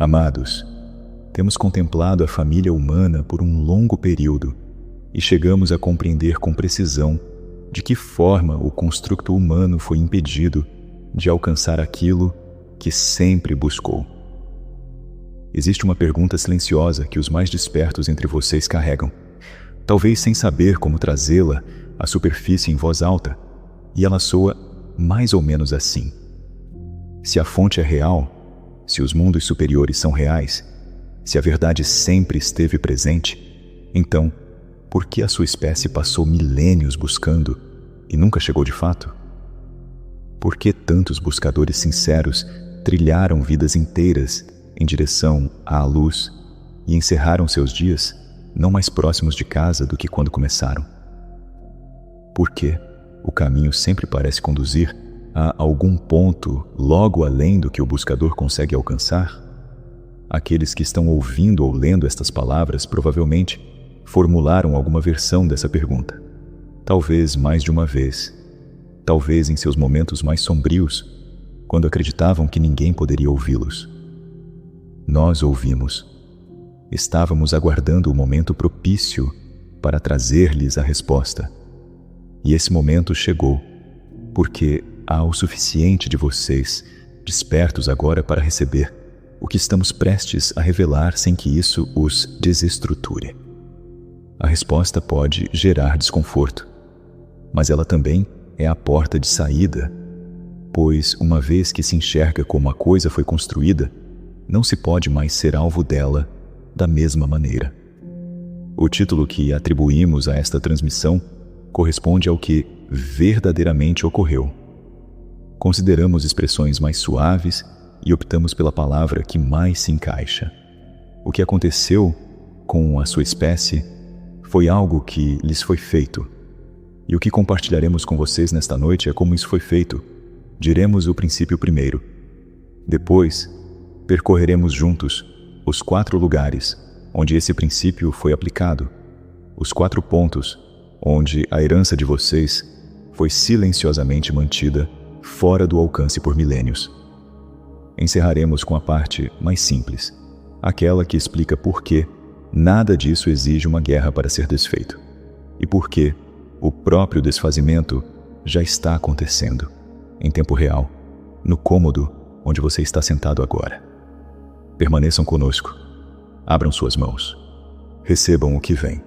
Amados, temos contemplado a família humana por um longo período e chegamos a compreender com precisão de que forma o construto humano foi impedido de alcançar aquilo que sempre buscou. Existe uma pergunta silenciosa que os mais despertos entre vocês carregam, talvez sem saber como trazê-la à superfície em voz alta, e ela soa mais ou menos assim: se a fonte é real, se os mundos superiores são reais, se a verdade sempre esteve presente, então, por que a sua espécie passou milênios buscando e nunca chegou de fato? Por que tantos buscadores sinceros trilharam vidas inteiras em direção à luz e encerraram seus dias não mais próximos de casa do que quando começaram? Por que o caminho sempre parece conduzir a algum ponto logo além do que o buscador consegue alcançar? Aqueles que estão ouvindo ou lendo estas palavras provavelmente formularam alguma versão dessa pergunta, talvez mais de uma vez, talvez em seus momentos mais sombrios, quando acreditavam que ninguém poderia ouvi-los. Nós ouvimos. Estávamos aguardando o momento propício para trazer-lhes a resposta. E esse momento chegou, porque há o suficiente de vocês despertos agora para receber o que estamos prestes a revelar sem que isso os desestruture. A resposta pode gerar desconforto, mas ela também é a porta de saída, pois uma vez que se enxerga como a coisa foi construída, não se pode mais ser alvo dela da mesma maneira. O título que atribuímos a esta transmissão corresponde ao que verdadeiramente ocorreu. Consideramos expressões mais suaves e optamos pela palavra que mais se encaixa. O que aconteceu com a sua espécie foi algo que lhes foi feito. E o que compartilharemos com vocês nesta noite é como isso foi feito. Diremos o princípio primeiro. Depois, percorreremos juntos os 4 lugares onde esse princípio foi aplicado, os 4 pontos onde a herança de vocês foi silenciosamente mantida fora do alcance por milênios. Encerraremos com a parte mais simples, aquela que explica por que nada disso exige uma guerra para ser desfeito, e por que o próprio desfazimento já está acontecendo, em tempo real, no cômodo onde você está sentado agora. Permaneçam conosco, abram suas mãos, recebam o que vem.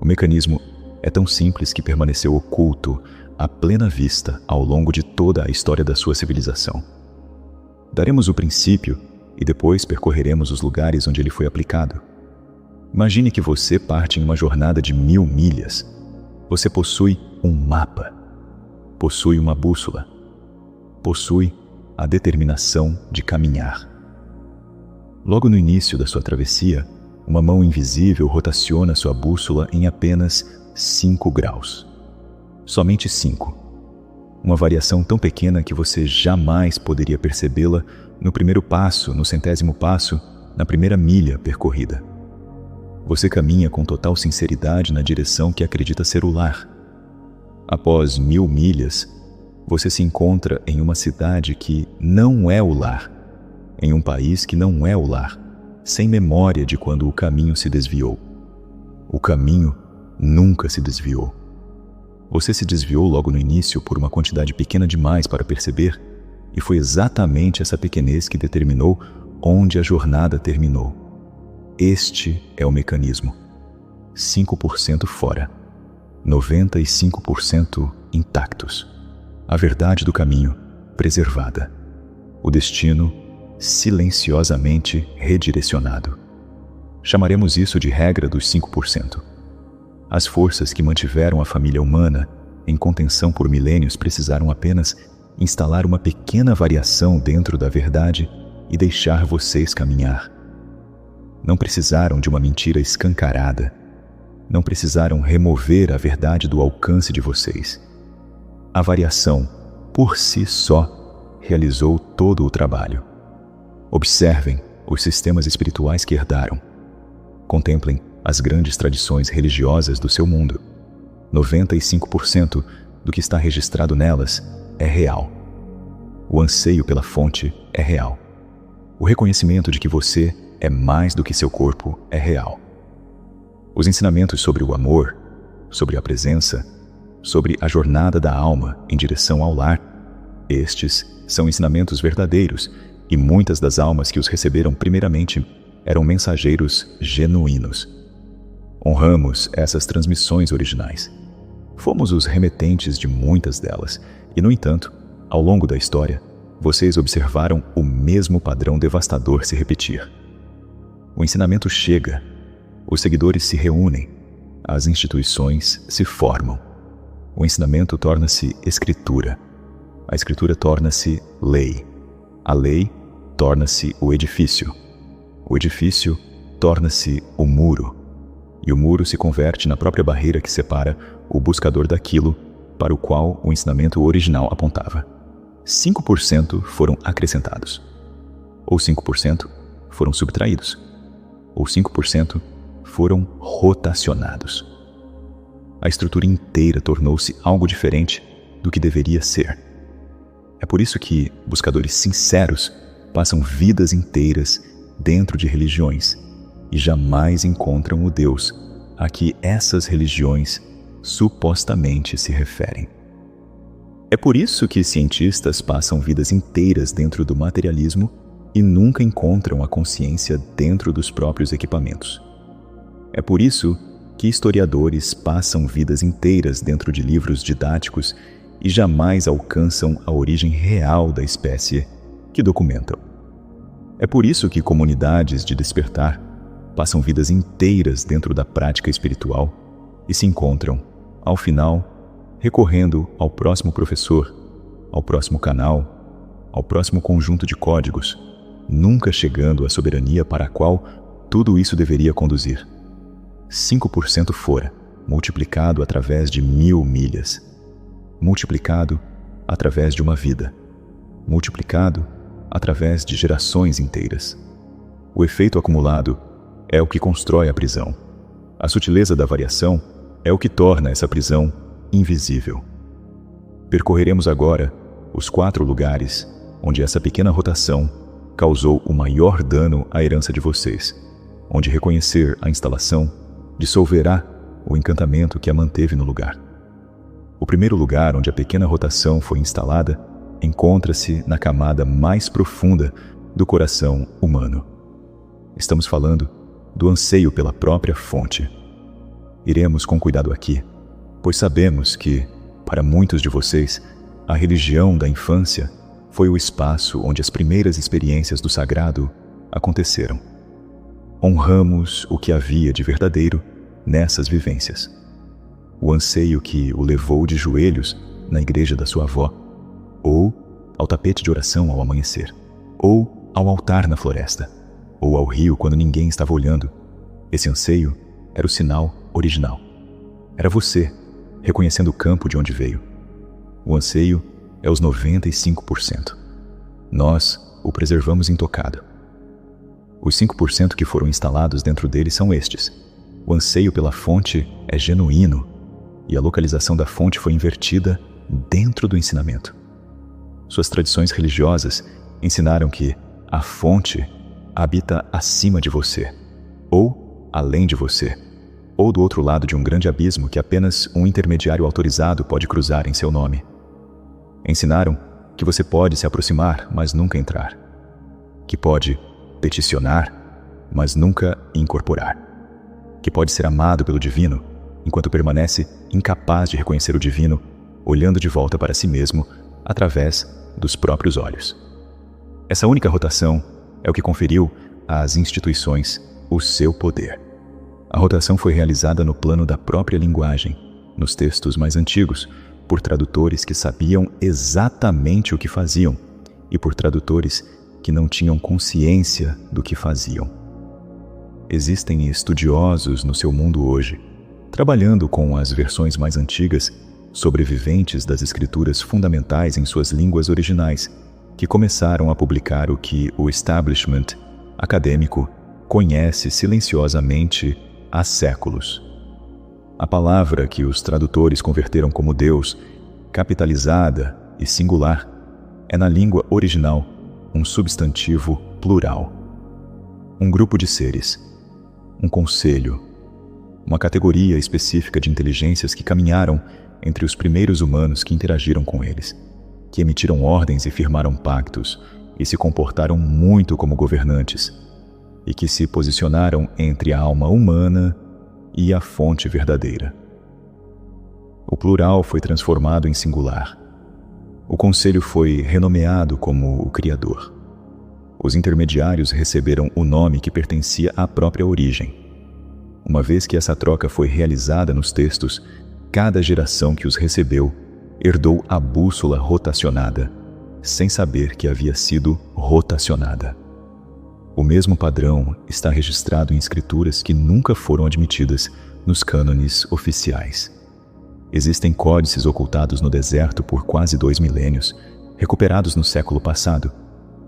O mecanismo é tão simples que permaneceu oculto à plena vista ao longo de toda a história da sua civilização. Daremos o princípio e depois percorreremos os lugares onde ele foi aplicado. Imagine que você parte em uma jornada de 1000 milhas. Você possui um mapa, possui uma bússola, possui a determinação de caminhar. Logo no início da sua travessia, uma mão invisível rotaciona sua bússola em apenas 5 graus. Somente 5. Uma variação tão pequena que você jamais poderia percebê-la no primeiro passo, no 100º passo, na primeira milha percorrida. Você caminha com total sinceridade na direção que acredita ser o lar. Após 1000 milhas, você se encontra em uma cidade que não é o lar, em um país que não é o lar, sem memória de quando o caminho se desviou. O caminho nunca se desviou. Você se desviou logo no início por uma quantidade pequena demais para perceber, e foi exatamente essa pequenez que determinou onde a jornada terminou. Este é o mecanismo. 5% fora, 95% intactos. A verdade do caminho preservada. O destino silenciosamente redirecionado. Chamaremos isso de regra dos 5%. As forças que mantiveram a família humana em contenção por milênios precisaram apenas instalar uma pequena variação dentro da verdade e deixar vocês caminhar. Não precisaram de uma mentira escancarada. Não precisaram remover a verdade do alcance de vocês. A variação, por si só, realizou todo o trabalho. Observem os sistemas espirituais que herdaram. Contemplem as grandes tradições religiosas do seu mundo. 95% do que está registrado nelas é real. O anseio pela fonte é real. o reconhecimento de que você é mais do que seu corpo é real. Os ensinamentos sobre o amor, sobre a presença, sobre a jornada da alma em direção ao lar, estes são ensinamentos verdadeiros e muitas das almas que os receberam primeiramente eram mensageiros genuínos. Honramos essas transmissões originais. Fomos os remetentes de muitas delas e, no entanto, ao longo da história, vocês observaram o mesmo padrão devastador se repetir. O ensinamento chega, os seguidores se reúnem, as instituições se formam. O ensinamento torna-se escritura, a escritura torna-se lei, a lei torna-se o edifício torna-se o muro, e o muro se converte na própria barreira que separa o buscador daquilo para o qual o ensinamento original apontava. 5% foram acrescentados, ou 5% foram subtraídos, ou 5% foram rotacionados. A estrutura inteira tornou-se algo diferente do que deveria ser. É por isso que buscadores sinceros passam vidas inteiras dentro de religiões e jamais encontram o Deus a que essas religiões supostamente se referem. É por isso que cientistas passam vidas inteiras dentro do materialismo e nunca encontram a consciência dentro dos próprios equipamentos. É por isso que historiadores passam vidas inteiras dentro de livros didáticos e jamais alcançam a origem real da espécie que documentam. É por isso que comunidades de despertar passam vidas inteiras dentro da prática espiritual e se encontram, ao final, recorrendo ao próximo professor, ao próximo canal, ao próximo conjunto de códigos, nunca chegando à soberania para a qual tudo isso deveria conduzir. 5% fora, multiplicado através de 1000 milhas, multiplicado através de uma vida, multiplicado através de gerações inteiras. O efeito acumulado é o que constrói a prisão. A sutileza da variação é o que torna essa prisão invisível. Percorreremos agora os 4 lugares onde essa pequena rotação causou o maior dano à herança de vocês, onde reconhecer a instalação dissolverá o encantamento que a manteve no lugar. O primeiro lugar onde a pequena rotação foi instalada encontra-se na camada mais profunda do coração humano. Estamos falando do anseio pela própria fonte. Iremos com cuidado aqui, pois sabemos que, para muitos de vocês, a religião da infância foi o espaço onde as primeiras experiências do sagrado aconteceram. Honramos o que havia de verdadeiro nessas vivências. O anseio que o levou de joelhos na igreja da sua avó, ou ao tapete de oração ao amanhecer, ou ao altar na floresta, ou ao rio quando ninguém estava olhando. Esse anseio era o sinal original. Era você, reconhecendo o campo de onde veio. O anseio é os 95%. Nós o preservamos intocado. Os 5% que foram instalados dentro dele são estes. O anseio pela fonte é genuíno e a localização da fonte foi invertida dentro do ensinamento. Suas tradições religiosas ensinaram que a fonte habita acima de você, ou além de você, ou do outro lado de um grande abismo que apenas um intermediário autorizado pode cruzar em seu nome. Ensinaram que você pode se aproximar, mas nunca entrar, que pode peticionar, mas nunca incorporar, que pode ser amado pelo divino, enquanto permanece incapaz de reconhecer o divino, olhando de volta para si mesmo através dos próprios olhos. Essa única rotação é o que conferiu às instituições o seu poder. A rotação foi realizada no plano da própria linguagem, nos textos mais antigos, por tradutores que sabiam exatamente o que faziam e por tradutores que não tinham consciência do que faziam. Existem estudiosos no seu mundo hoje, trabalhando com as versões mais antigas, sobreviventes das escrituras fundamentais em suas línguas originais, que começaram a publicar o que o establishment acadêmico conhece silenciosamente há séculos. A palavra que os tradutores converteram como Deus, capitalizada e singular, é na língua original um substantivo plural. Um grupo de seres, um conselho, uma categoria específica de inteligências que caminharam entre os primeiros humanos que interagiram com eles, que emitiram ordens e firmaram pactos e se comportaram muito como governantes, e que se posicionaram entre a alma humana e a fonte verdadeira. O plural foi transformado em singular. O conselho foi renomeado como o Criador. Os intermediários receberam o nome que pertencia à própria origem. Uma vez que essa troca foi realizada nos textos, cada geração que os recebeu herdou a bússola rotacionada, sem saber que havia sido rotacionada. O mesmo padrão está registrado em escrituras que nunca foram admitidas nos cânones oficiais. Existem códices ocultados no deserto por quase 2 milênios, recuperados no século passado,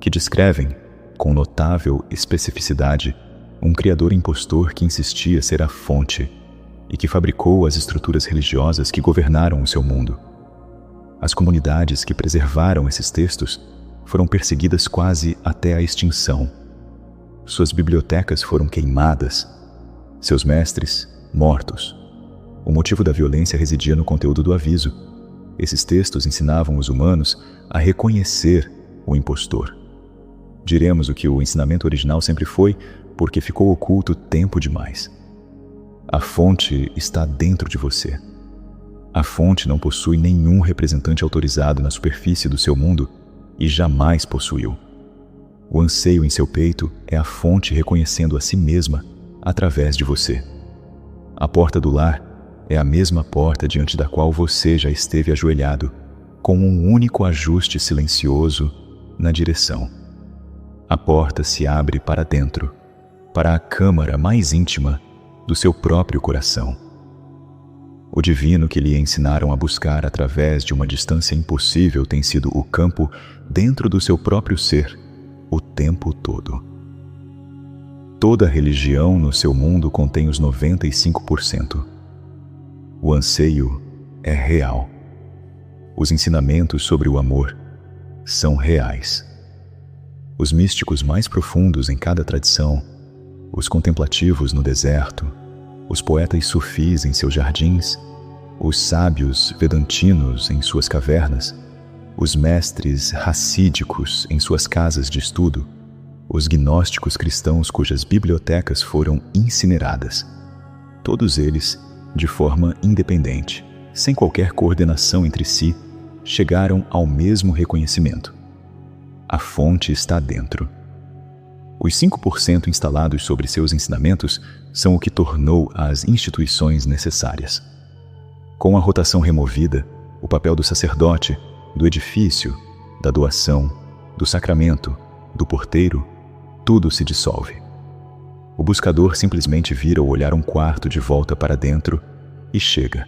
que descrevem, com notável especificidade, um criador impostor que insistia ser a fonte e que fabricou as estruturas religiosas que governaram o seu mundo. As comunidades que preservaram esses textos foram perseguidas quase até a extinção. Suas bibliotecas foram queimadas, seus mestres mortos. O motivo da violência residia no conteúdo do aviso. Esses textos ensinavam os humanos a reconhecer o impostor. Diremos o que o ensinamento original sempre foi, porque ficou oculto tempo demais. A fonte está dentro de você. A fonte não possui nenhum representante autorizado na superfície do seu mundo e jamais possuiu. O anseio em seu peito é a fonte reconhecendo a si mesma através de você. A porta do lar é a mesma porta diante da qual você já esteve ajoelhado, com um único ajuste silencioso na direção. A porta se abre para dentro, para a câmara mais íntima do seu próprio coração. O divino que lhe ensinaram a buscar através de uma distância impossível tem sido o campo dentro do seu próprio ser, o tempo todo. Toda religião no seu mundo contém os 95%. O anseio é real. Os ensinamentos sobre o amor são reais. Os místicos mais profundos em cada tradição, os contemplativos no deserto, os poetas sufis em seus jardins, os sábios vedantinos em suas cavernas, os mestres racídicos em suas casas de estudo, os gnósticos cristãos cujas bibliotecas foram incineradas. Todos eles, de forma independente, sem qualquer coordenação entre si, chegaram ao mesmo reconhecimento. A fonte está dentro. Os 5% instalados sobre seus ensinamentos são o que tornou as instituições necessárias. Com a rotação removida, o papel do sacerdote, do edifício, da doação, do sacramento, do porteiro, tudo se dissolve. O buscador simplesmente vira o olhar um quarto de volta para dentro e chega.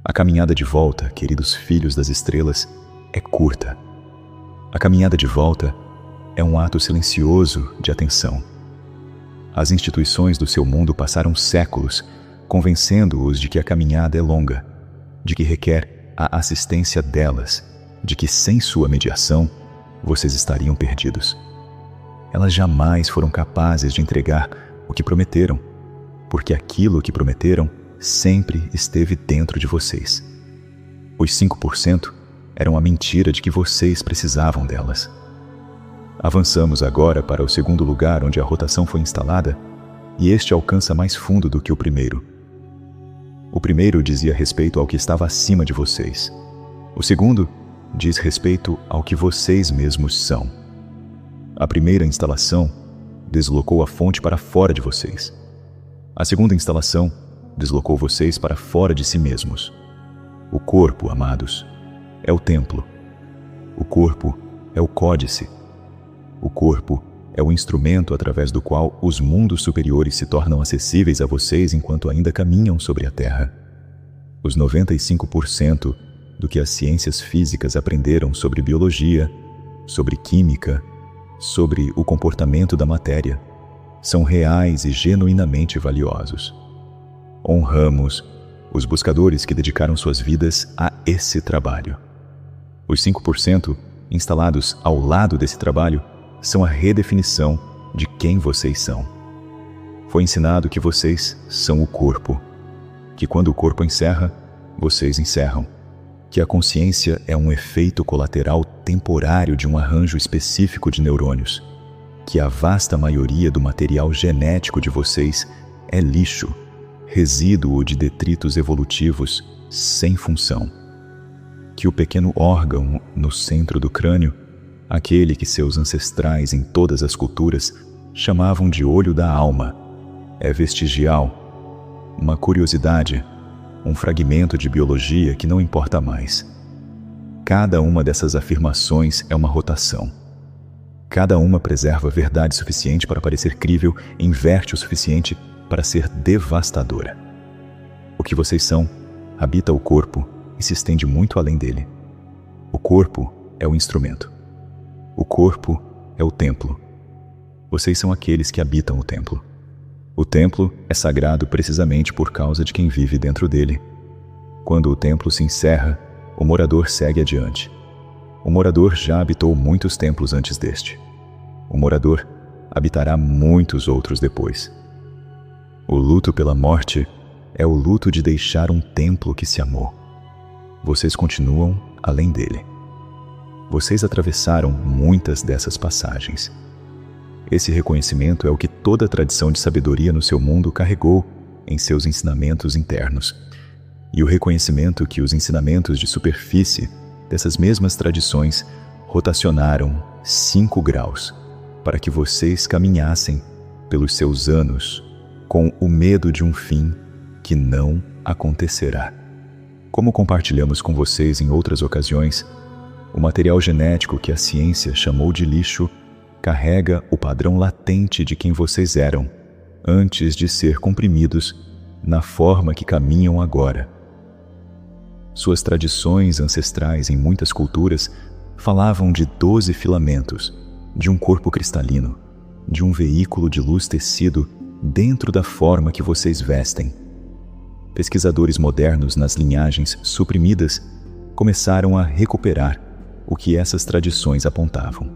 A caminhada de volta, queridos filhos das estrelas, é curta. A caminhada de volta é um ato silencioso de atenção. As instituições do seu mundo passaram séculos convencendo-os de que a caminhada é longa, de que requer a assistência delas, de que sem sua mediação vocês estariam perdidos. Elas jamais foram capazes de entregar o que prometeram, porque aquilo que prometeram sempre esteve dentro de vocês. Os 5% eram a mentira de que vocês precisavam delas. Avançamos agora para o segundo lugar onde a rotação foi instalada, e este alcança mais fundo do que o primeiro. O primeiro dizia respeito ao que estava acima de vocês. O segundo diz respeito ao que vocês mesmos são. A primeira instalação deslocou a fonte para fora de vocês. A segunda instalação deslocou vocês para fora de si mesmos. O corpo, amados, é o templo. O corpo é o códice. O corpo é o instrumento através do qual os mundos superiores se tornam acessíveis a vocês enquanto ainda caminham sobre a Terra. Os 95% do que as ciências físicas aprenderam sobre biologia, sobre química, sobre o comportamento da matéria, são reais e genuinamente valiosos. Honramos os buscadores que dedicaram suas vidas a esse trabalho. Os 5% instalados ao lado desse trabalho são a redefinição de quem vocês são. Foi ensinado que vocês são o corpo, que quando o corpo encerra, vocês encerram, que a consciência é um efeito colateral temporário de um arranjo específico de neurônios, que a vasta maioria do material genético de vocês é lixo, resíduo de detritos evolutivos sem função, que o pequeno órgão no centro do crânio, aquele que seus ancestrais em todas as culturas chamavam de olho da alma, é vestigial, uma curiosidade, um fragmento de biologia que não importa mais. Cada uma dessas afirmações é uma rotação. Cada uma preserva verdade suficiente para parecer crível e inverte o suficiente para ser devastadora. O que vocês são habita o corpo e se estende muito além dele. O corpo é o instrumento. O corpo é o templo. Vocês são aqueles que habitam o templo. O templo é sagrado precisamente por causa de quem vive dentro dele. Quando o templo se encerra, o morador segue adiante. O morador já habitou muitos templos antes deste. O morador habitará muitos outros depois. O luto pela morte é o luto de deixar um templo que se amou. Vocês continuam além dele. Vocês atravessaram muitas dessas passagens. Esse reconhecimento é o que toda tradição de sabedoria no seu mundo carregou em seus ensinamentos internos. E o reconhecimento que os ensinamentos de superfície dessas mesmas tradições rotacionaram 5 graus para que vocês caminhassem pelos seus anos com o medo de um fim que não acontecerá. Como compartilhamos com vocês em outras ocasiões, o material genético que a ciência chamou de lixo carrega o padrão latente de quem vocês eram, antes de ser comprimidos na forma que caminham agora. Suas tradições ancestrais em muitas culturas falavam de 12 filamentos, de um corpo cristalino, de um veículo de luz tecido dentro da forma que vocês vestem. Pesquisadores modernos nas linhagens suprimidas começaram a recuperar o que essas tradições apontavam.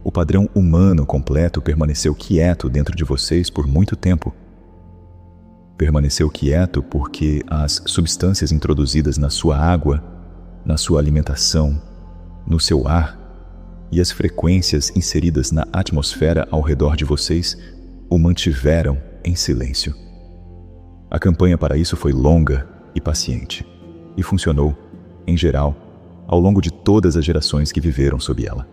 O padrão humano completo permaneceu quieto dentro de vocês por muito tempo. Permaneceu quieto porque as substâncias introduzidas na sua água, na sua alimentação, no seu ar e as frequências inseridas na atmosfera ao redor de vocês o mantiveram em silêncio. A campanha para isso foi longa e paciente, e funcionou, em geral, ao longo de todas as gerações que viveram sob ela.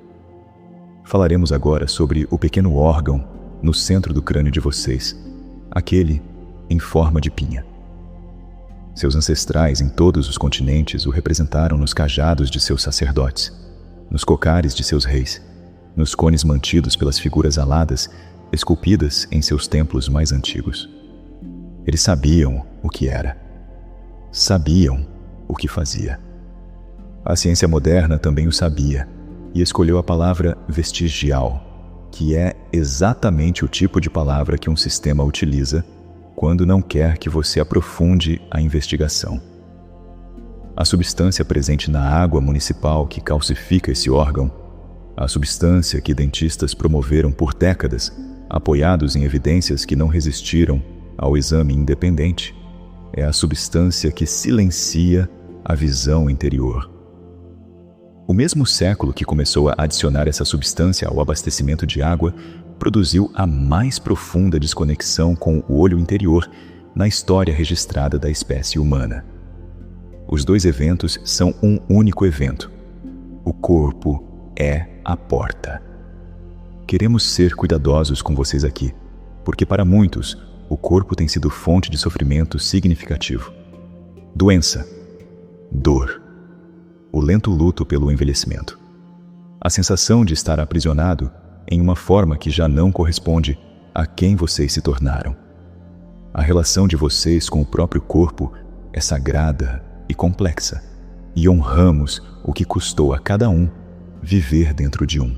Falaremos agora sobre o pequeno órgão no centro do crânio de vocês, aquele em forma de pinha. Seus ancestrais em todos os continentes o representaram nos cajados de seus sacerdotes, nos cocares de seus reis, nos cones mantidos pelas figuras aladas esculpidas em seus templos mais antigos. Eles sabiam o que era. Sabiam o que fazia. A ciência moderna também o sabia e escolheu a palavra vestigial, que é exatamente o tipo de palavra que um sistema utiliza quando não quer que você aprofunde a investigação. A substância presente na água municipal que calcifica esse órgão, a substância que dentistas promoveram por décadas, apoiados em evidências que não resistiram ao exame independente, é a substância que silencia a visão interior. O mesmo século que começou a adicionar essa substância ao abastecimento de água produziu a mais profunda desconexão com o olho interior na história registrada da espécie humana. Os dois eventos são um único evento. O corpo é a porta. Queremos ser cuidadosos com vocês aqui, porque para muitos, o corpo tem sido fonte de sofrimento significativo. Doença, dor, o lento luto pelo envelhecimento, a sensação de estar aprisionado em uma forma que já não corresponde a quem vocês se tornaram. A relação de vocês com o próprio corpo é sagrada e complexa, e honramos o que custou a cada um viver dentro de um.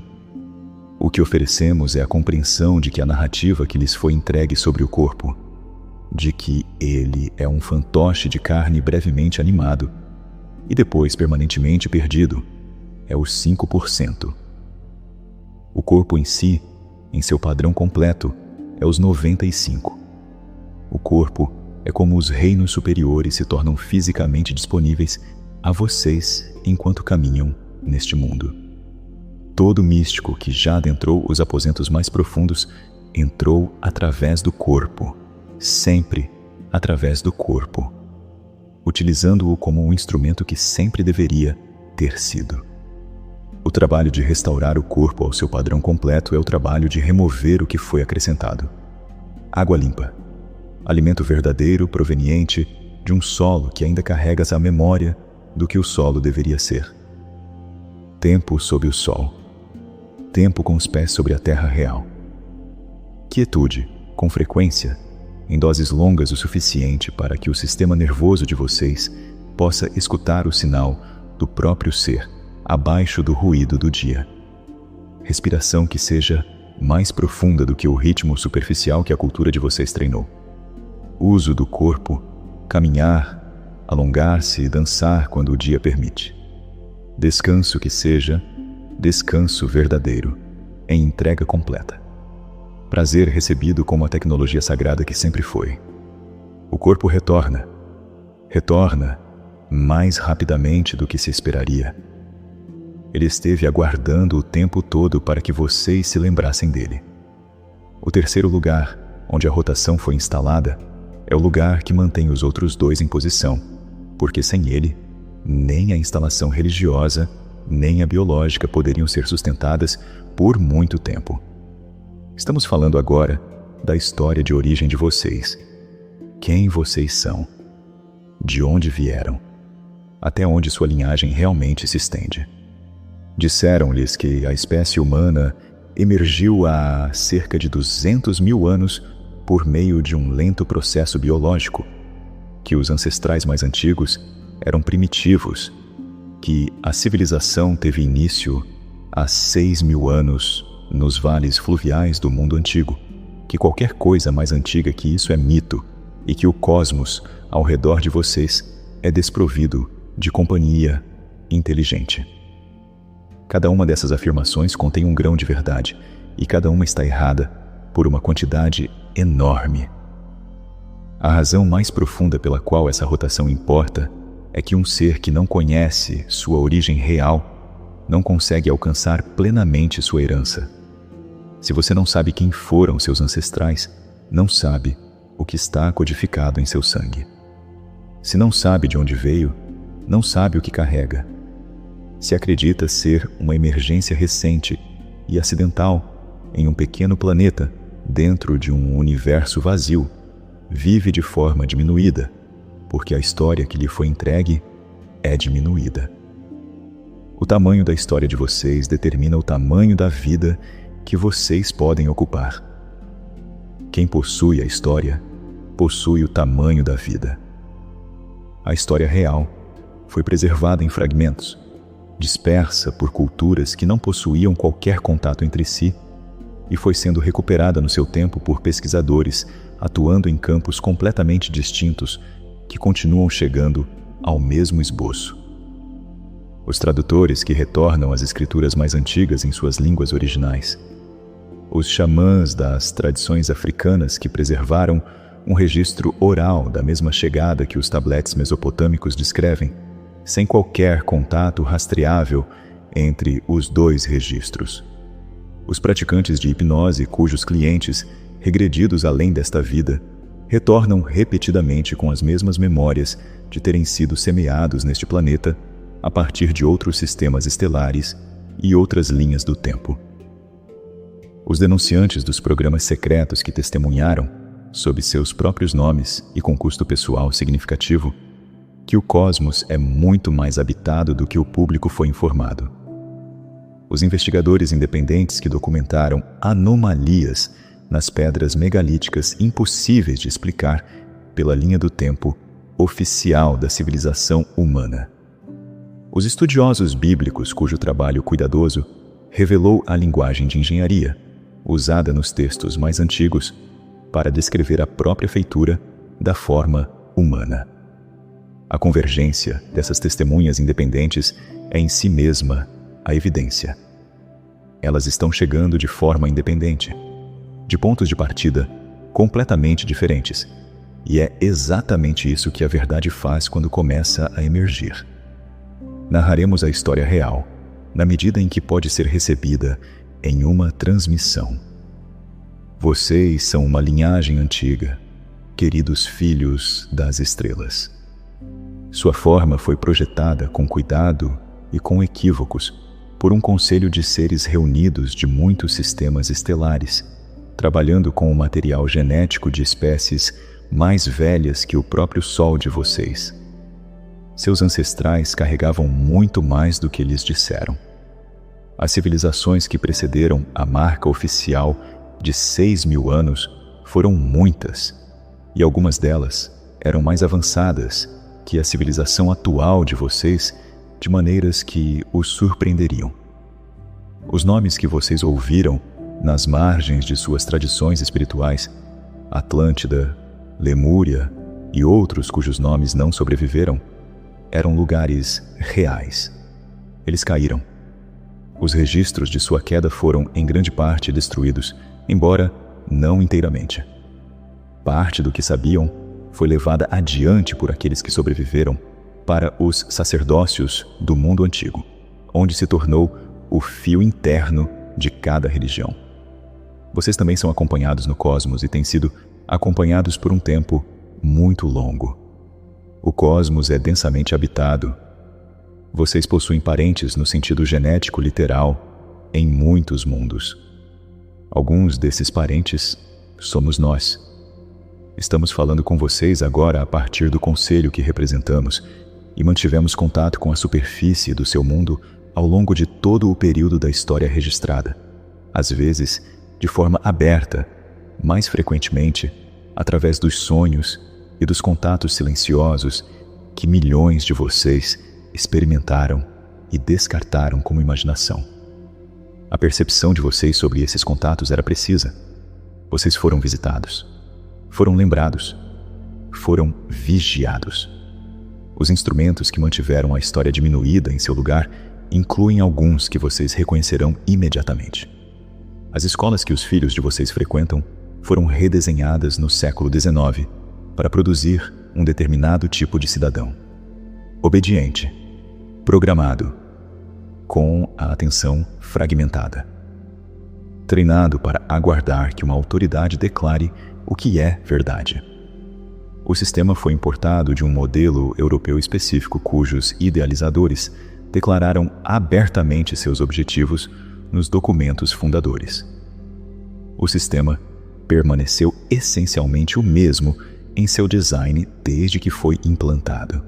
O que oferecemos é a compreensão de que a narrativa que lhes foi entregue sobre o corpo, de que ele é um fantoche de carne brevemente animado e depois permanentemente perdido, é os 5%. O corpo em si, em seu padrão completo, é os 95. O corpo é como os reinos superiores se tornam fisicamente disponíveis a vocês enquanto caminham neste mundo. Todo místico que já adentrou os aposentos mais profundos entrou através do corpo, sempre através do corpo, utilizando-o como um instrumento que sempre deveria ter sido. O trabalho de restaurar o corpo ao seu padrão completo é o trabalho de remover o que foi acrescentado. Água limpa, alimento verdadeiro proveniente de um solo que ainda carrega a memória do que o solo deveria ser. Tempo sob o sol, tempo com os pés sobre a terra real. Quietude, com frequência, em doses longas o suficiente para que o sistema nervoso de vocês possa escutar o sinal do próprio ser abaixo do ruído do dia. Respiração que seja mais profunda do que o ritmo superficial que a cultura de vocês treinou. Uso do corpo, caminhar, alongar-se e dançar quando o dia permite. Descanso que seja descanso verdadeiro, em entrega completa. Prazer recebido como a tecnologia sagrada que sempre foi. O corpo retorna mais rapidamente do que se esperaria. Ele esteve aguardando o tempo todo para que vocês se lembrassem dele. O terceiro lugar, onde a rotação foi instalada, é o lugar que mantém os outros dois em posição, porque sem ele, nem a instalação religiosa, nem a biológica poderiam ser sustentadas por muito tempo. Estamos falando agora da história de origem de vocês. Quem vocês são? De onde vieram? Até onde sua linhagem realmente se estende? Disseram-lhes que a espécie humana emergiu há cerca de 200 mil anos por meio de um lento processo biológico, que os ancestrais mais antigos eram primitivos, que a civilização teve início há 6.000 anos nos vales fluviais do mundo antigo, que qualquer coisa mais antiga que isso é mito e que o cosmos ao redor de vocês é desprovido de companhia inteligente. Cada uma dessas afirmações contém um grão de verdade, e cada uma está errada por uma quantidade enorme. A razão mais profunda pela qual essa rotação importa é que um ser que não conhece sua origem real não consegue alcançar plenamente sua herança. Se você não sabe quem foram seus ancestrais, não sabe o que está codificado em seu sangue. Se não sabe de onde veio, não sabe o que carrega. Se acredita ser uma emergência recente e acidental em um pequeno planeta dentro de um universo vazio, vive de forma diminuída, porque a história que lhe foi entregue é diminuída. O tamanho da história de vocês determina o tamanho da vida que vocês podem ocupar. Quem possui a história, possui o tamanho da vida. A história real foi preservada em fragmentos, dispersa por culturas que não possuíam qualquer contato entre si, e foi sendo recuperada no seu tempo por pesquisadores atuando em campos completamente distintos que continuam chegando ao mesmo esboço. Os tradutores que retornam às escrituras mais antigas em suas línguas originais. Os xamãs das tradições africanas que preservaram um registro oral da mesma chegada que os tabletes mesopotâmicos descrevem, sem qualquer contato rastreável entre os dois registros. Os praticantes de hipnose cujos clientes, regredidos além desta vida, retornam repetidamente com as mesmas memórias de terem sido semeados neste planeta a partir de outros sistemas estelares e outras linhas do tempo. Os denunciantes dos programas secretos que testemunharam, sob seus próprios nomes e com custo pessoal significativo, que o cosmos é muito mais habitado do que o público foi informado. Os investigadores independentes que documentaram anomalias nas pedras megalíticas impossíveis de explicar pela linha do tempo oficial da civilização humana. Os estudiosos bíblicos cujo trabalho cuidadoso revelou a linguagem de engenharia, usada nos textos mais antigos, para descrever a própria feitura da forma humana. A convergência dessas testemunhas independentes é em si mesma a evidência. elas estão chegando de forma independente, de pontos de partida completamente diferentes. E é exatamente isso que a verdade faz quando começa a emergir. Narraremos a história real, na medida em que pode ser recebida em uma transmissão. Vocês são uma linhagem antiga, queridos filhos das estrelas. Sua forma foi projetada com cuidado e com equívocos por um conselho de seres reunidos de muitos sistemas estelares, trabalhando com o material genético de espécies mais velhas que o próprio Sol de vocês. Seus ancestrais carregavam muito mais do que lhes disseram. As civilizações que precederam a marca oficial de 6.000 anos foram muitas, e algumas delas eram mais avançadas que a civilização atual de vocês, de maneiras que os surpreenderiam. Os nomes que vocês ouviram nas margens de suas tradições espirituais, Atlântida, Lemúria e outros cujos nomes não sobreviveram, eram lugares reais. Eles caíram. Os registros de sua queda foram, em grande parte, destruídos, embora não inteiramente. Parte do que sabiam foi levada adiante por aqueles que sobreviveram para os sacerdócios do mundo antigo, onde se tornou o fio interno de cada religião. Vocês também são acompanhados no cosmos e têm sido acompanhados por um tempo muito longo. O cosmos é densamente habitado. Vocês possuem parentes no sentido genético literal em muitos mundos. Alguns desses parentes somos nós. Estamos falando com vocês agora a partir do conselho que representamos e mantivemos contato com a superfície do seu mundo ao longo de todo o período da história registrada, às vezes de forma aberta, mais frequentemente através dos sonhos e dos contatos silenciosos que milhões de vocês experimentaram e descartaram como imaginação. A percepção de vocês sobre esses contatos era precisa. Vocês foram visitados, foram lembrados, foram vigiados. Os instrumentos que mantiveram a história diminuída em seu lugar incluem alguns que vocês reconhecerão imediatamente. As escolas que os filhos de vocês frequentam foram redesenhadas no século XIX para produzir um determinado tipo de cidadão. Obediente, programado, com a atenção fragmentada. Treinado para aguardar que uma autoridade declare o que é verdade. O sistema foi importado de um modelo europeu específico cujos idealizadores declararam abertamente seus objetivos nos documentos fundadores. O sistema permaneceu essencialmente o mesmo em seu design desde que foi implantado.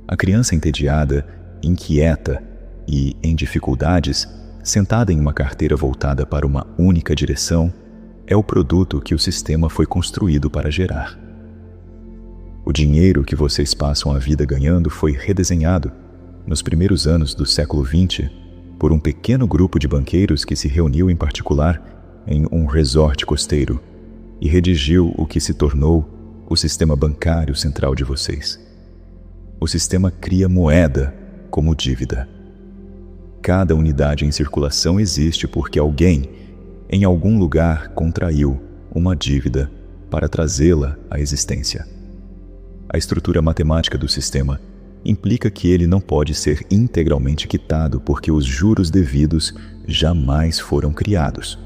A criança entediada, inquieta e em dificuldades, sentada em uma carteira voltada para uma única direção, é o produto que o sistema foi construído para gerar. O dinheiro que vocês passam a vida ganhando foi redesenhado, nos primeiros anos do século XX, por um pequeno grupo de banqueiros que se reuniu em particular em um resort costeiro e redigiu o que se tornou o sistema bancário central de vocês. O sistema cria moeda como dívida. Cada unidade em circulação existe porque alguém, em algum lugar, contraiu uma dívida para trazê-la à existência. A estrutura matemática do sistema implica que ele não pode ser integralmente quitado porque os juros devidos jamais foram criados.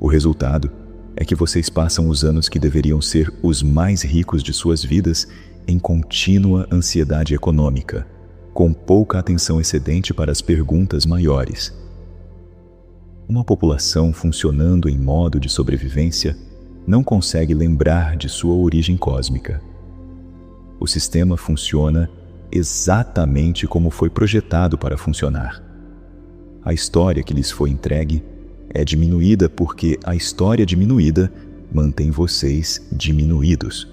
O resultado é que vocês passam os anos que deveriam ser os mais ricos de suas vidas em contínua ansiedade econômica, com pouca atenção excedente para as perguntas maiores. Uma população funcionando em modo de sobrevivência não consegue lembrar de sua origem cósmica. O sistema funciona exatamente como foi projetado para funcionar. A história que lhes foi entregue é diminuída porque a história diminuída mantém vocês diminuídos.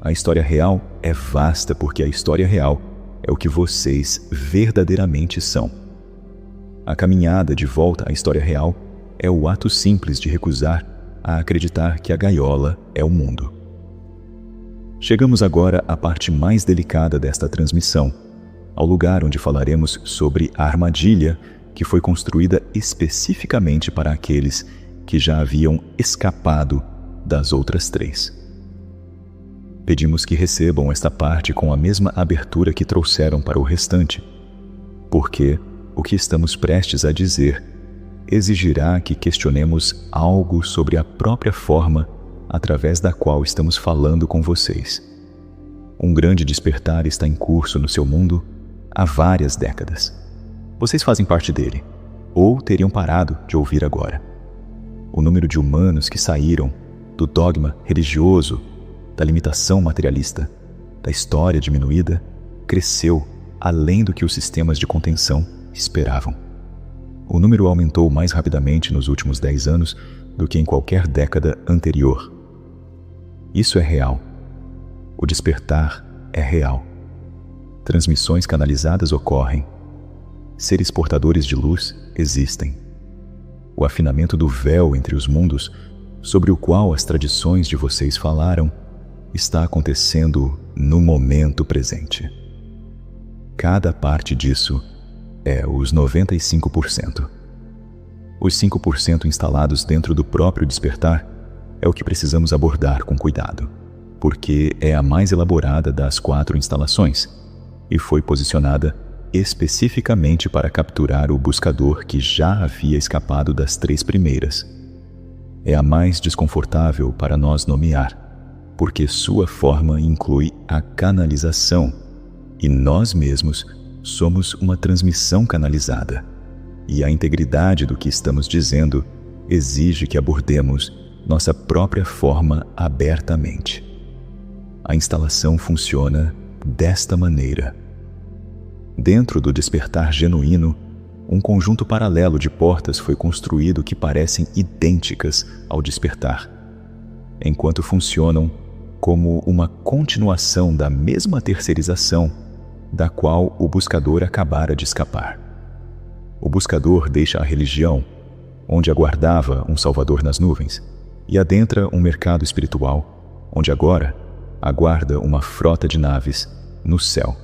A história real é vasta porque a história real é o que vocês verdadeiramente são. A caminhada de volta à história real é o ato simples de recusar a acreditar que a gaiola é o mundo. Chegamos agora à parte mais delicada desta transmissão, ao lugar onde falaremos sobre a armadilha que foi construída especificamente para aqueles que já haviam escapado das outras 3. Pedimos que recebam esta parte com a mesma abertura que trouxeram para o restante, porque o que estamos prestes a dizer exigirá que questionemos algo sobre a própria forma através da qual estamos falando com vocês. Um grande despertar está em curso no seu mundo há várias décadas. Vocês fazem parte dele, ou teriam parado de ouvir agora. O número de humanos que saíram do dogma religioso, da limitação materialista, da história diminuída, cresceu além do que os sistemas de contenção esperavam. O número aumentou mais rapidamente nos últimos 10 anos do que em qualquer década anterior. Isso é real. O despertar é real. Transmissões canalizadas ocorrem. Seres portadores de luz existem. O afinamento do véu entre os mundos, sobre o qual as tradições de vocês falaram, está acontecendo no momento presente. Cada parte disso é os 95%. Os 5% instalados dentro do próprio despertar é o que precisamos abordar com cuidado, porque é a mais elaborada das 4 instalações e foi posicionada especificamente para capturar o buscador que já havia escapado das 3 primeiras. É a mais desconfortável para nós nomear, porque sua forma inclui a canalização, e nós mesmos somos uma transmissão canalizada, e a integridade do que estamos dizendo exige que abordemos nossa própria forma abertamente. A instalação funciona desta maneira. Dentro do despertar genuíno, um conjunto paralelo de portas foi construído que parecem idênticas ao despertar, enquanto funcionam como uma continuação da mesma terceirização da qual o buscador acabara de escapar. O buscador deixa a religião, onde aguardava um salvador nas nuvens, e adentra um mercado espiritual, onde agora aguarda uma frota de naves no céu.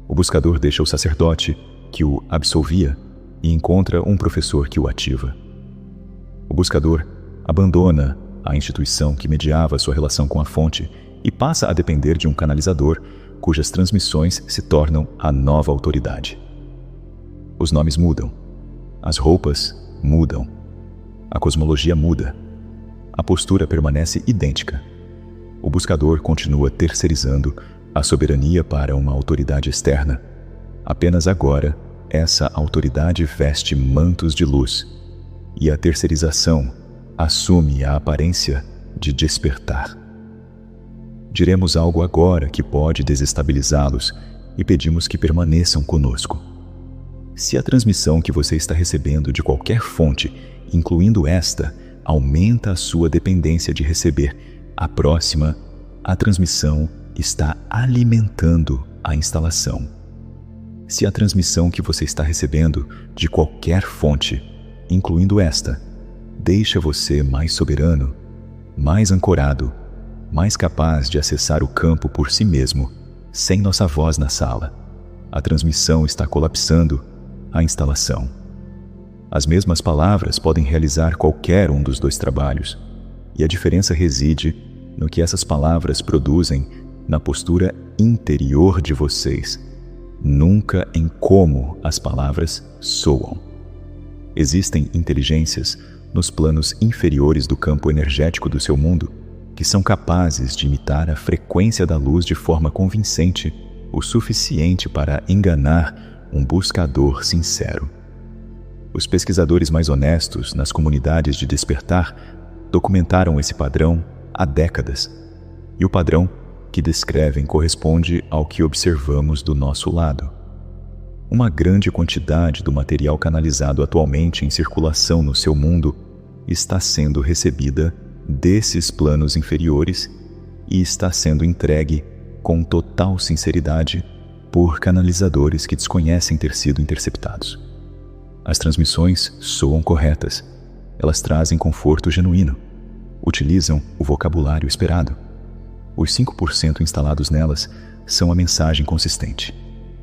O buscador deixa o sacerdote, que o absolvia, e encontra um professor que o ativa. O buscador abandona a instituição que mediava sua relação com a fonte e passa a depender de um canalizador cujas transmissões se tornam a nova autoridade. Os nomes mudam, as roupas mudam, a cosmologia muda, a postura permanece idêntica. O buscador continua terceirizando a soberania para uma autoridade externa. Apenas agora, essa autoridade veste mantos de luz, e a terceirização assume a aparência de despertar. Diremos algo agora que pode desestabilizá-los e pedimos que permaneçam conosco. Se a transmissão que você está recebendo de qualquer fonte, incluindo esta, aumenta a sua dependência de receber a próxima, a transmissão está alimentando a instalação. Se a transmissão que você está recebendo de qualquer fonte, incluindo esta, deixa você mais soberano, mais ancorado, mais capaz de acessar o campo por si mesmo, sem nossa voz na sala, a transmissão está colapsando a instalação. As mesmas palavras podem realizar qualquer um dos 2 trabalhos, e a diferença reside no que essas palavras produzem na postura interior de vocês, nunca em como as palavras soam. Existem inteligências nos planos inferiores do campo energético do seu mundo que são capazes de imitar a frequência da luz de forma convincente, o suficiente para enganar um buscador sincero. Os pesquisadores mais honestos nas comunidades de despertar documentaram esse padrão há décadas, e o padrão que descrevem corresponde ao que observamos do nosso lado. Uma grande quantidade do material canalizado atualmente em circulação no seu mundo está sendo recebida desses planos inferiores e está sendo entregue com total sinceridade por canalizadores que desconhecem ter sido interceptados. As transmissões soam corretas, elas trazem conforto genuíno, utilizam o vocabulário esperado. Os 5% instalados nelas são a mensagem consistente.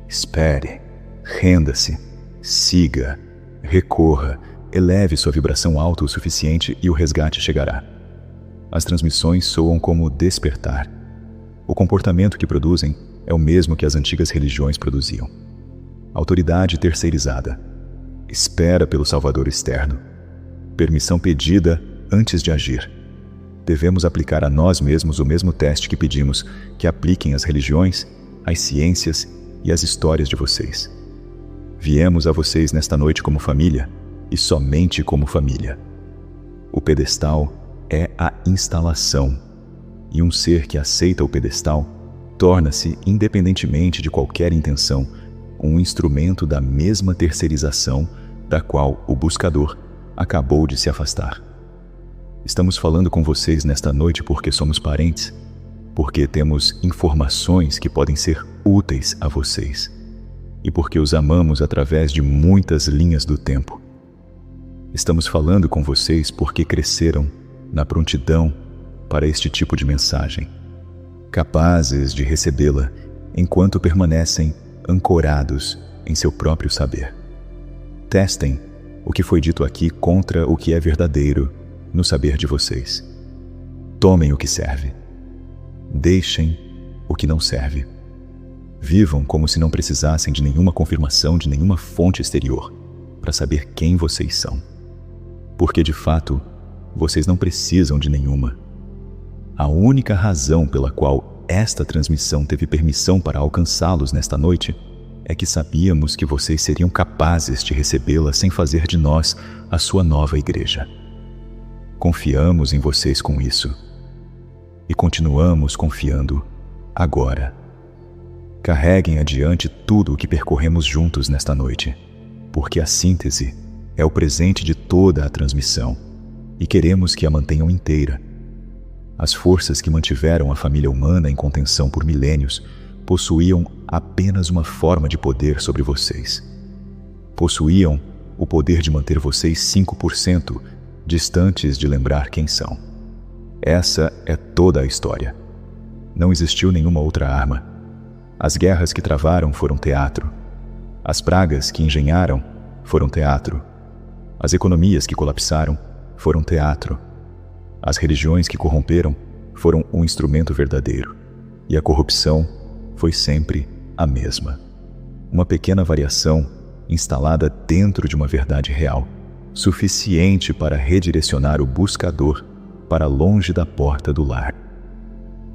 Espere, renda-se, siga, recorra, eleve sua vibração alta o suficiente e o resgate chegará. As transmissões soam como despertar. O comportamento que produzem é o mesmo que as antigas religiões produziam. Autoridade terceirizada. Espera pelo Salvador externo. Permissão pedida antes de agir. Devemos aplicar a nós mesmos o mesmo teste que pedimos que apliquem às religiões, às ciências e às histórias de vocês. Viemos a vocês nesta noite como família e somente como família. O pedestal é a instalação, e um ser que aceita o pedestal torna-se, independentemente de qualquer intenção, um instrumento da mesma terceirização da qual o buscador acabou de se afastar. Estamos falando com vocês nesta noite porque somos parentes, porque temos informações que podem ser úteis a vocês e porque os amamos através de muitas linhas do tempo. Estamos falando com vocês porque cresceram na prontidão para este tipo de mensagem, capazes de recebê-la enquanto permanecem ancorados em seu próprio saber. Testem o que foi dito aqui contra o que é verdadeiro no saber de vocês. Tomem o que serve. Deixem o que não serve. Vivam como se não precisassem de nenhuma confirmação de nenhuma fonte exterior para saber quem vocês são. Porque, de fato, vocês não precisam de nenhuma. A única razão pela qual esta transmissão teve permissão para alcançá-los nesta noite é que sabíamos que vocês seriam capazes de recebê-la sem fazer de nós a sua nova igreja. Confiamos em vocês com isso. E continuamos confiando agora. Carreguem adiante tudo o que percorremos juntos nesta noite, porque a síntese é o presente de toda a transmissão e queremos que a mantenham inteira. As forças que mantiveram a família humana em contenção por milênios possuíam apenas uma forma de poder sobre vocês. Possuíam o poder de manter vocês 5% distantes de lembrar quem são. Essa é toda a história. Não existiu nenhuma outra arma. As guerras que travaram foram teatro. As pragas que engenharam foram teatro. As economias que colapsaram foram teatro. As religiões que corromperam foram um instrumento verdadeiro. E a corrupção foi sempre a mesma. Uma pequena variação instalada dentro de uma verdade real, suficiente para redirecionar o buscador para longe da porta do lar.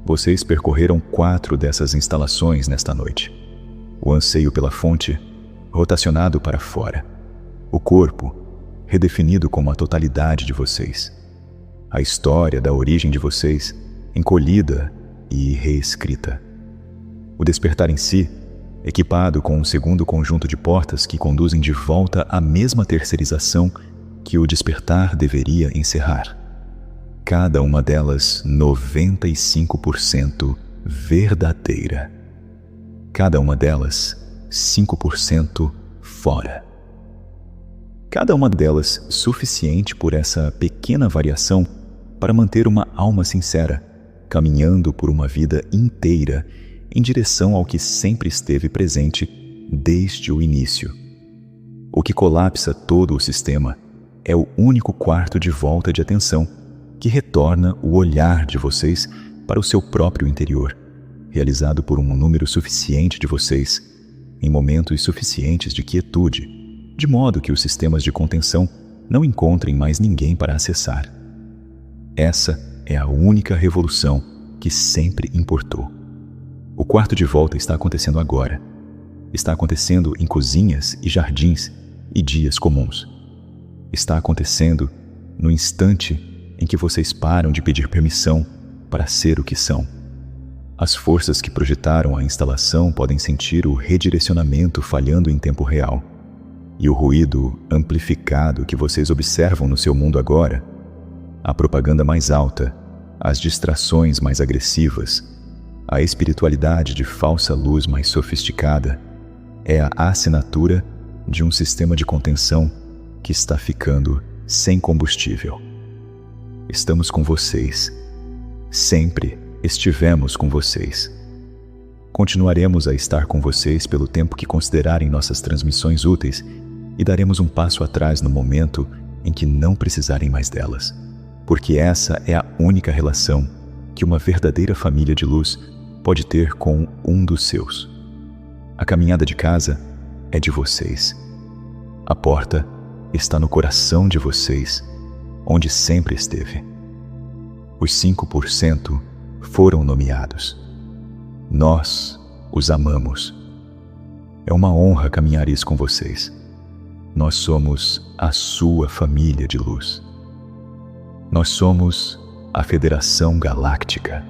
Vocês percorreram 4 dessas instalações nesta noite. O anseio pela fonte, rotacionado para fora. O corpo, redefinido como a totalidade de vocês. A história da origem de vocês, encolhida e reescrita. O despertar em si, equipado com um segundo conjunto de portas que conduzem de volta à mesma terceirização que o despertar deveria encerrar. Cada uma delas 95% verdadeira. Cada uma delas 5% fora. Cada uma delas suficiente por essa pequena variação para manter uma alma sincera, caminhando por uma vida inteira em direção ao que sempre esteve presente desde o início. O que colapsa todo o sistema é o único quarto de volta de atenção que retorna o olhar de vocês para o seu próprio interior, realizado por um número suficiente de vocês, em momentos suficientes de quietude, de modo que os sistemas de contenção não encontrem mais ninguém para acessar. Essa é a única revolução que sempre importou. O quarto de volta está acontecendo agora. Está acontecendo em cozinhas e jardins e dias comuns. Está acontecendo no instante em que vocês param de pedir permissão para ser o que são. As forças que projetaram a instalação podem sentir o redirecionamento falhando em tempo real. E o ruído amplificado que vocês observam no seu mundo agora, a propaganda mais alta, as distrações mais agressivas, a espiritualidade de falsa luz mais sofisticada, é a assinatura de um sistema de contenção que está ficando sem combustível. Estamos com vocês. Sempre estivemos com vocês. Continuaremos a estar com vocês pelo tempo que considerarem nossas transmissões úteis e daremos um passo atrás no momento em que não precisarem mais delas, porque essa é a única relação que uma verdadeira família de luz pode ter com um dos seus. A caminhada de casa é de vocês. A porta está no coração de vocês, onde sempre esteve. Os 5% foram nomeados. Nós os amamos. É uma honra caminhar isso com vocês. Nós somos a sua família de luz. Nós somos a Federação Galáctica.